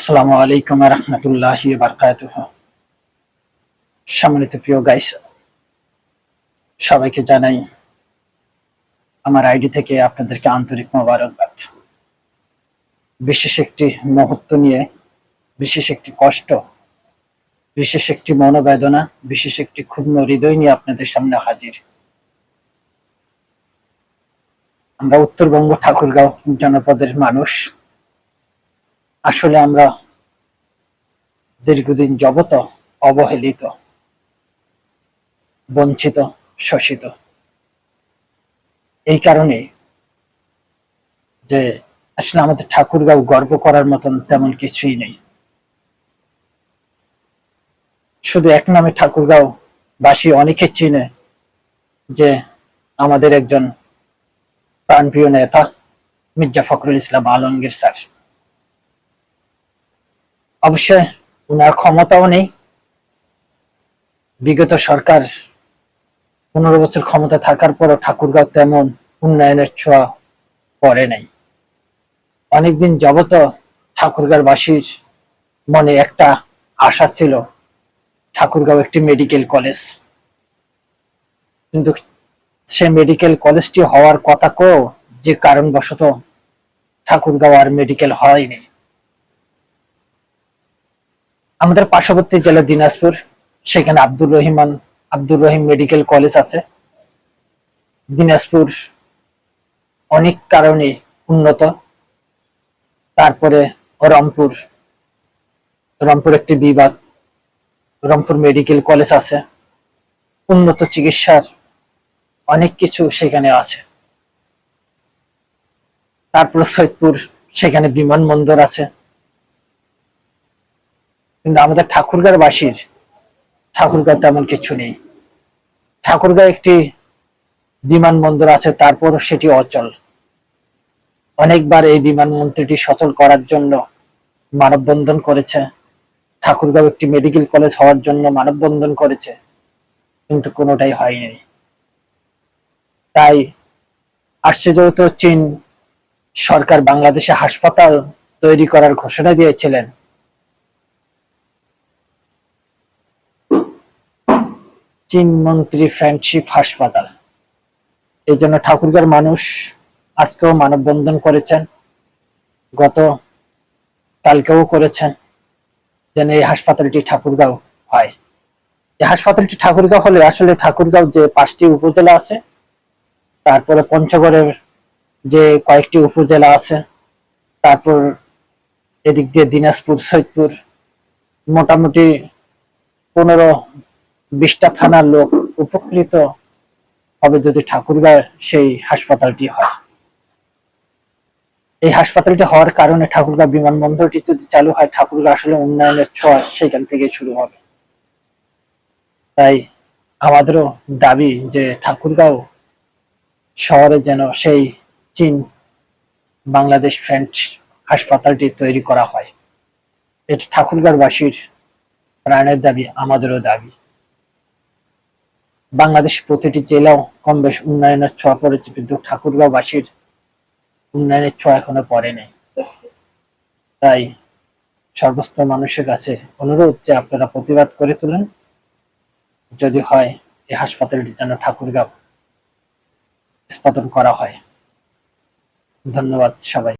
আসসালামু আলাইকুম ওয়া রাহমাতুল্লাহি ওয়া বারাকাতুহু। সম্মানিত প্রিয় গাইস, সবাইকে জানাই আমার আইডি থেকে আপনাদেরকে আন্তরিক মোবারকবাদ। বিশেষ একটি মুহূর্ত নিয়ে, বিশেষ একটি কষ্ট, বিশেষ একটি মনোবেদনা, বিশেষ একটি ক্ষুণ্ণ হৃদয় নিয়ে আপনাদের সামনে হাজির। আমরা উত্তরবঙ্গ ঠাকুরগাঁও জনপদের মানুষ। আসলে আমরা দীর্ঘদিন যাবত অবহেলিত, বঞ্চিত, শোষিত। এই কারণে যে আসলে আমাদের ঠাকুরগাঁও গর্ব করার মতন তেমন কিছুই নেই। শুধু এক নামে ঠাকুরগাঁও বাসী অনেকে চিনে যে আমাদের একজন প্রাণপ্রিয় নেতা মির্জা ফখরুল ইসলাম আলমগীর স্যার। অবশ্যই উনার ক্ষমতাও নেই। বিগত সরকার 15 বছর ক্ষমতা থাকার পরও ঠাকুরগাঁও তেমন উন্নয়নের ছোঁয়া পড়ে নাই। অনেকদিন যাবত ঠাকুরগাঁও বাসীর মনে একটা আশা ছিল, ঠাকুরগাঁও একটি মেডিকেল কলেজ। কিন্তু সে মেডিকেল কলেজটি হওয়ার কথা যে কারণবশত ঠাকুরগাঁও আর মেডিকেল হয়নি। আমাদের পার্শ্ববর্তী জেলা দিনাজপুর, সেখানে আব্দুর রহিম মেডিকেল কলেজ আছে। দিনাজপুর অনেক কারণে উন্নত। তারপরে রংপুর একটি বিভাগ, রংপুর মেডিকেল কলেজ আছে। উন্নত চিকিৎসার অনেক কিছু সেখানে আছে। তারপর সৈয়দপুর, সেখানে বিমানবন্দর আছে। কিন্তু আমাদের ঠাকুরগাঁও তেমন কিছু নেই। ঠাকুরগাঁও একটি বিমানবন্দর আছে, তারপর সেটি অচল। অনেকবার এই বিমানবন্দরটি সচল করার জন্য মানববন্ধন করেছে। ঠাকুরগাঁও একটি মেডিকেল কলেজ হওয়ার জন্য মানববন্ধন করেছে, কিন্তু কোনোটাই হয়নি। তাই আসছে যেহেতু চীন সরকার বাংলাদেশে হাসপাতাল তৈরি করার ঘোষণা দিয়েছিলেন, চীন মন্ত্রী ফ্রেন্ডশিপ হাসপাতাল, এই জন্য ঠাকুরগাঁওর মানুষ আজকেও মানববন্ধন করেছেন, গত কালকেও করেছেন, যেন এই হাসপাতালটি ঠাকুরগাঁও হয়। এই হাসপাতালটি ঠাকুরগাঁও হলে আসলে ঠাকুরগাঁও যে 5টি উপজেলা আছে, তারপরে পঞ্চগড়ের যে কয়েকটি উপজেলা আছে, তারপর এদিক দিয়ে দিনাজপুর, সৈয়দপুর, মোটামুটি 15-20টা থানার লোক উপকৃত হবে যদি ঠাকুরগাঁও সেই হাসপাতালটি হয়। এই হাসপাতালটি হওয়ার কারণে ঠাকুরগাঁও বিমানবন্দরটি যদি চালু হয়, ঠাকুরগাঁও আসলে উন্নয়নের ছোঁয়া সেখান থেকে শুরু হবে। তাই আমাদেরও দাবি যে ঠাকুরগাঁও শহরে যেন সেই চীন বাংলাদেশ ফ্রেন্ড হাসপাতালটি তৈরি করা হয়। এটা ঠাকুরগাঁওবাসীর প্রাণের দাবি, আমাদেরও দাবি। বাংলাদেশ প্রতিটি জেলাও কম বেশ উন্নয়নের ছোঁয়া পড়েছে, কিন্তু ঠাকুরগাঁওবাসীর উন্নয়নের ছোঁয়া এখনো পড়েনি। তাই সর্বস্ত মানুষের কাছে অনুরোধ যে আপনারা প্রতিবাদ করে তুলেন, যদি হয় এই হাসপাতালটি যেন ঠাকুরগাঁও স্থাপন করা হয়। ধন্যবাদ সবাই।